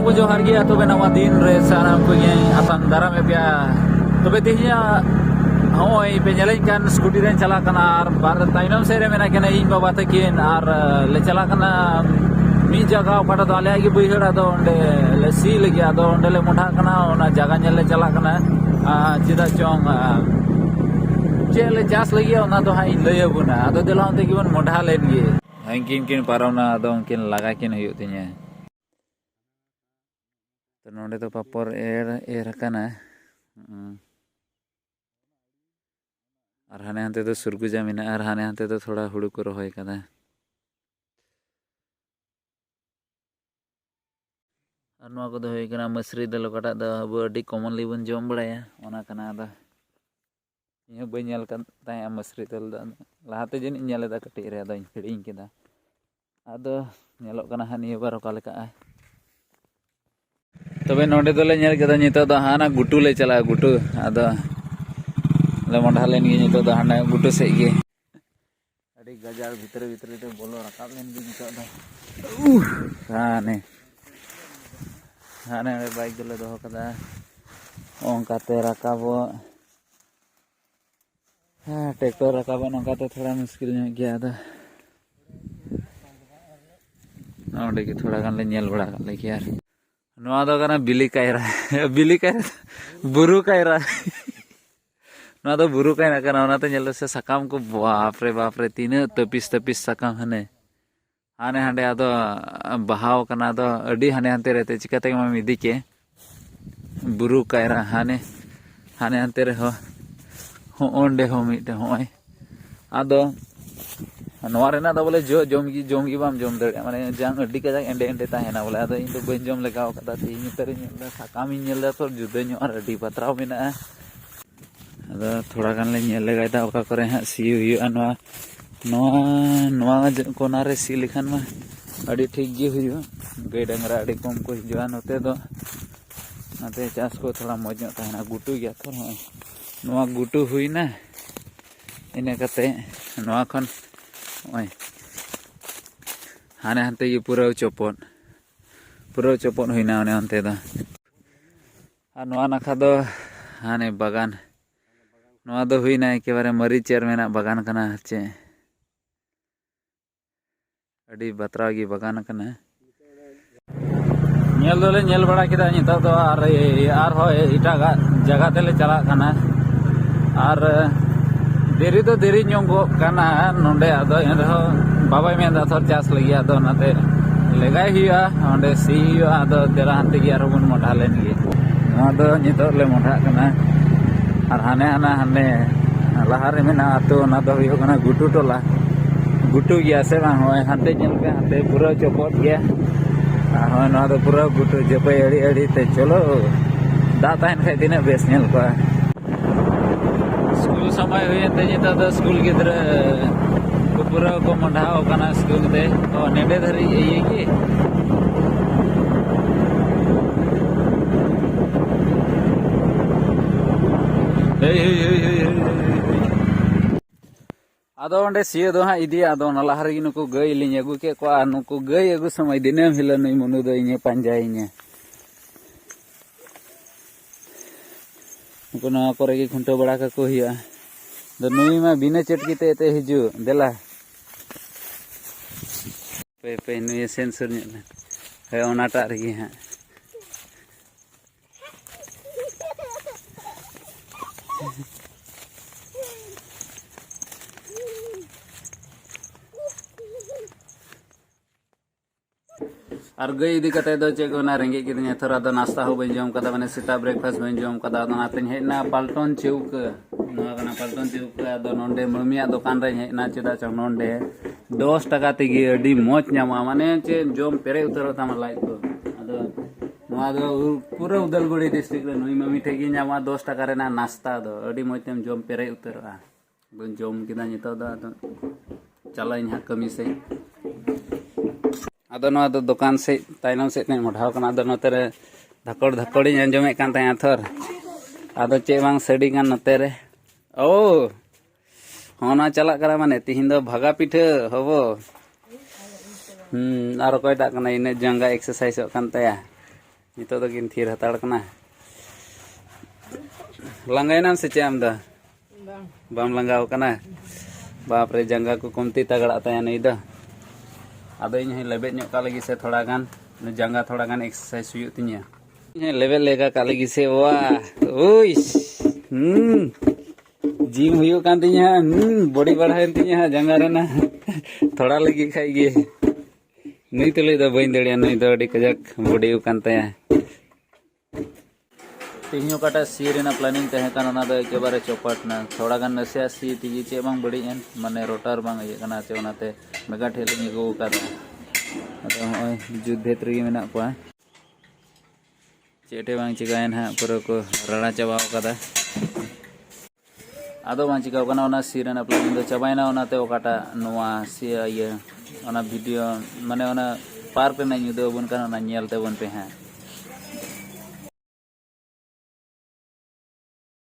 को जोहार गया तो नवा दिन रे सानाम को आसान दाराम पे तबे तेहिया होय पे नेलें कान स्कूटी रे चला कना आर बार ताइनम से रे मेना केना इन बाबा तकिन आर ले चला कना मी जगह पटा तो आले की बइहड़ा दो ओंडे ले सी लगे आदो ओंडे ले मोठा कना ओना जगह नेले चला कना चिदा चोंग चेले चास लगे ओना तो हाई लय बुना आदो देलां ते गिवन मोठा लेन गे हंकिन किन पारोना आदो किन लगा किन हुयो तिnya तो नोंडे तो पापर एर कना और हाने हानते तो सुरगुजा मेना और हाने हानते तो थोड़ा हुड़ू को रोहय कदा और नोआ को दो होय कना मसरी दल कटा द अब अडी कॉमनली बन जम बड़ाया ओना कना द इया बई नेल कन ताय मसरी दल द लाहाते जनि नेल दा कटि रे द हिडिंग केदा आदो नेलो कना हानि बार का लेका आय तबे नोंडे दोले नेल केदा नितो द हाना गुटू ले चला गुटू आदो ले मोंढा लेन गे नितो द हाना गुटू से गे अडी गजार भितर भितर ते बोलो रकाब लेन गे नितो द हाने हाने बाइक दोले दोहो कदा ओंकाते रकाबो ट्रैक्टर रकाबो नोंकाते थोड़ा मुश्किल ᱧᱚᱜ गया दा ओंडे के थोड़ा गान ले नेल बड़ा ले यार नोआ दो कना बिली कायरा बुरु कायरा नोआ दो बुरु कायरा कना ओनाते नेल से सकाम को बाप रे तीना तपिस सकाम हने हाने हांडे आदो बहाव कना दो अडी हाने हानते रहते चिकाते मा मिदी के बुरु कायरा हाने हानते रे हो ओंडे हो मिटे होय आदो नोआ रेना दो बोले जो जोमगी बाम जोम दरे माने जांग अडी का एंडे एंडे ताहेना बोले आदो इन तो बन जोम लगाव कदा ती इन तरे नेला सकाम इन नेला तो जुदा ᱧᱚᱜ और अडी पत्राव मेना आदो थोड़ा गान ले नेल लगाय दा ओका करे हा सी हुयुआ नोआ कोना रे सी लिखान मा अडी ठीक गे हुयुआ गई डंगरा अडी कम को हिजुआ नोते दो नाते चास को थोड़ा मौज ᱧᱚᱜ ताहेना गुटू गया तो नोआ गुटू हुइना इने कते नोआ खन ओय हाने हानते ये पूरा चोपन हुइना ओने अन्ते दा आ नोआ नाखा दो हाने बागान नोआ दो हुइना एकेबारे मरीचेर मेना बागान कना चे अडी बतरा गी बागान कना नेल दोले नेल बड़ा किदा नितो दो आर हो इटागा जगह तेले चला कना आर देरी तो देरी ñongो कना नोंडे आदो एनरहो बाबाई मेंदा थोर चास लगी आदो नाते लगाय हुआ ओंडे सी हुआ आदो तेरा हानते गी आरो बन मोढा लेन गे आदो नितो ले मोढा कना और हाने लाहा रे मेना आतो ना दो हुयो कना गुटू टोला गुटू गया से बा होय हानते नेल पे हानते पूरा चोपट गया होय ना दो पूरा गुटू जपे अड़ी ते चलो दा ताहन खाय तिना बेस नेल को स्कूल समय हुए ते नितो दो स्कूल गिद्र को पूरा को मोढाव कना स्कूल ते तो नेडे धरी ये की आदो ओंडे सियो दो हा इदी आदो ना लाहारी नुकु गई लिኝ अगु के को नुकु गई अगु समय दिनम हिला नई मनु दो इने पांजाइने नुकु नवा करे की खुंटो बड़ा का को हिया दो नुई मा बिना चटकीते ते हिजु देला पे नुई सेंसर ने है ओनाटा रही है और गई इदी कते दो चेक ना रेंगे किदने थोड़ा दो नाश्ता हो बन जम कदा माने सीता ब्रेकफास्ट बन जम कदा नाते हेना पाल्टन चौक नवा कना पाल्टन चौक दो नोंडे ममिया दुकान रे हेना चेदा च नोंडे 10 टाका तेगी अडी मोच ᱧᱟᱢᱟ माने चे जम पेरे उतर तामा लाइक तो अदो नवा दो पूरा उदलगुड़ी डिस्ट्रिक्ट रे नुई ममी ठेगी ᱧᱟᱢᱟ 10 टाका रेना नाश्ता दो अडी मोच तेम जम पेरे उतरआ बन जम किदा नितो दा चलाइन हा कमी से आदो नवा दो दुकान से ताइनम से ने मोढाव कना आदो नते रे धकड़ी अंजमे कान ताया थर आदो चे बांग सडी गान नते रे ओ होना चला करा माने तिहिन दो भागा पिठे हबो आरो कोयटा कना इने जंगा एक्सरसाइज कान ताया नितो तो किन थीर हताड़ कना लंगाइनाम से चे आम दा बाम लंगाव कना बाप रे जंगा को कमती तगड़ा तया नहीं दा आदो इन लेबे ᱧᱚᱜ का लगी से थोड़ा गान जंगा थोड़ा गान एक्सरसाइज हुई तिया इन लेवल लेगा का लगी से वाह ओइस जिम हुई कान तिया बॉडी बढ़ाए तिया जंगा रेना थोड़ा लगी खाई गे नहीं तो ले दो बइन दड़िया नहीं तो अड़ी कजक बॉडी कान तया तीनों काटा सी रेना प्लानिंग तहे कान ओना दो एकेबारे चौपट ना थोड़ा गान नसे सी तीजी चे बांग बड़ी एन माने रोटर बांग ये कना चे ओनाते मेगा ठेलिंग को कादा अदो होय जुद भेतर गे मेना को चेटे बांग चिकायन हा पूरा को रड़ा चाबाव कादा आदो बांग चिकाव कना ओना सी रेना प्लानिंग दो चाबायना ओनाते ओकाटा नोआ सी ये ओना वीडियो माने ओना पार पे ना युदो बन कना ना नेलते बन पे हां